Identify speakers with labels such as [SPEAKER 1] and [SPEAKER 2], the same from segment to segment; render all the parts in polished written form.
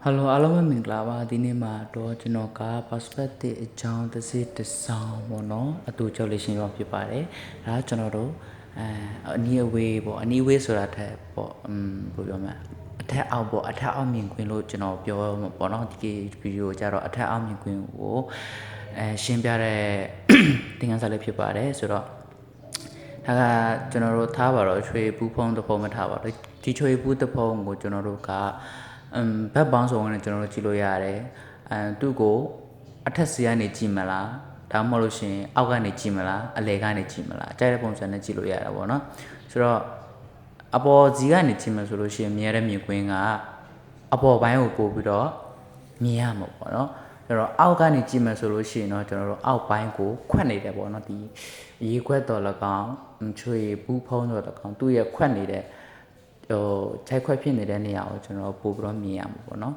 [SPEAKER 1] Hello အားလုံးပဲမင်္ဂလာပါဒီနေ့မှာတော့ကျွန်တော်က perspective အကြောင်းတစ်စိတစ်စောင်းပေါ့နော်အတူကြောက်လေးရှင်းပြဖြစ်ပါတယ်ဒါကကျွန်တော်တို့အနီးအဝေးပေါ့အနီးဝေးဆိုတာထက်ပေါ့ဘယ်လိုပြောမလဲအထက်အောက်ပေါ့အထက်အောက်မြင်ကွင်းလို့ကျွန်တော်ပြောမှာပေါ့နော်ဒီဗီဒီယိုကြတော့အထက်အောက်မြင်ကွင်းကိုရှင်းပြတဲ့သင်ခန်းစာလေးဖြစ်ပါတယ်ဆိုတော့ဒါကကျွန်တော်တို့ထားပါတော့ချွေပူးဖုံးတစ်ဖုံးမထားပါတော့ဒီချွေပူးတစ်ဖုံးကိုကျွန်တော်တို့ကဘက်ပေါင်းစုံနဲ့ကျွန်တော်တို့ကြည့်လို့ရတယ်သူ့ကိုအထက်စီကနေကြည့်မလားဒါမှမဟုတ်လို့ရှိရင်အောက်ကနေကြည့်မလားအလယ်ကနေကြည့်မလားကြိုက်တဲ့ပုံစံနဲ့ကြည့်လို့ရတာပေါ့နော်ဆိုတော့အပေါ်စီကနေကြည့်မှဆိုလို့ရှိရင်မြင်ရတဲ့မြင်ကွင်းကအပေါ်ပိုင်းကိုပို့ပြီးတော့မြင်ရမှာပေါ့နော်အဲ့တော့အောက်ကနေကြည့်မှဆိုလို့ရှိရင်တော့ကျွန်တော်တို့အောက်ပိုင်းကိုခွက်နေတယ်ပေါ့နော်ဒီရေခွက်တော်၎င်းချွေဘူးဖုံးတော်၎င်းသူ့ရဲ့ခွက်နေတဲ့ခြိုက်ခွက်ဖြစ်နေတဲ့နေရာကိုကျွန်တော်ပို့ပြီးတော့မြင်ရမှာပေါ့နော်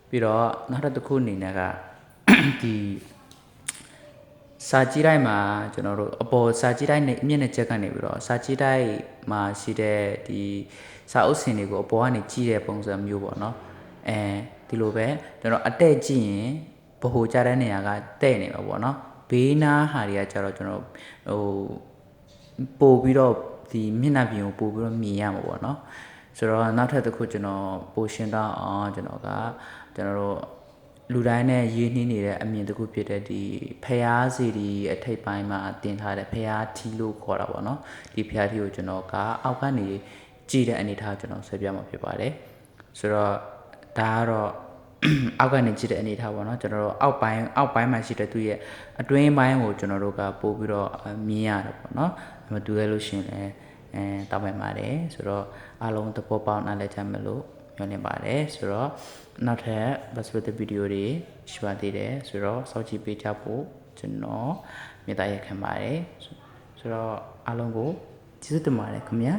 [SPEAKER 1] ပြီးတော့နောက်တစ်ခုအနေနဲ့ကဒီစာကြည့်တိုင်းမှာကျွန်တော်တို့အပေါ်စာကြည့်တိုင်းနဲ့အမြင့်နဲ့ချက်ကနေပြီးတော့စာကြည့်တိုင်းမှာရှိတဲ့ဒီစာအုပ်စင်တွေကိုအပေါ်ကနေကြည့်တဲ့ပုံစံမျိုးပေါ့နော်ဒီလိုပဲကျွန်တော်အတက်ကြည့်ရင်ဗဟိုကြတဲ့နေရာကတဲ့နေမှာပေါ့နော်ဘေးနားဟာတွေကကျတော့ကျွန်တော်ပို့ပြီးတော့ဒီမျက်နှာပြင်ကိုပို့ပြီးတော့မြင်ရမှာပေါ့နော်ဆိုတော့နောက်ထပ်တစ်ခုကျွန်တော်ပိုရှင်းတော့အောင်ကျွန်တော်တို့လူတိုင်းနဲ့ရင်းနှီးနေတဲ့အမြင်တစ်ခုဖြစ်တဲ့ဒီဖျားစီဒီအထိပ်ပိုင်းမှာတင်ထားတဲ့ဖျားထီလို့ခေါ်တာပေါ့နော်ဒီဖျားထီကိုကျွန်တော်ကအောက်ကနေကြည့်တဲ့အနေထားကျွန်တော်ဆွဲပြမှာဖြစ်ပါတယ်ဆိုတော့ဒါကတော့အောက်ကနေကြည့်တဲ့အနေထားပေါ့နော်ကျွန်တော်တို့အောက်ပိုင်းမှာရှိတဲ့သူရဲ့အတွင်းပိုင်းကိုကျွန်တော်တို့ကပို့ပြီးတော့မြင်ရတယ်ပေါ့နော်မတူရလို့ရှိရင်လည်းတောင်းပန်ပါတယ်ဆိုတော့အားလုံးသဘောပေါက်နားလည်ကြမယ်လို့ညွှန်နေပါတယ်ဆိုတော့နောက်ထပ် perspective video တွေရှိပါသေးတယ်ဆိုတော့စောင့်ကြည့်ပေးကြဖို့ကျွန်တော်မေတ္တာရက်ခံပါတယ်ဆိုတော့အားလုံးကိုကျေးဇူးတင်ပါတယ်ခင်ဗျာ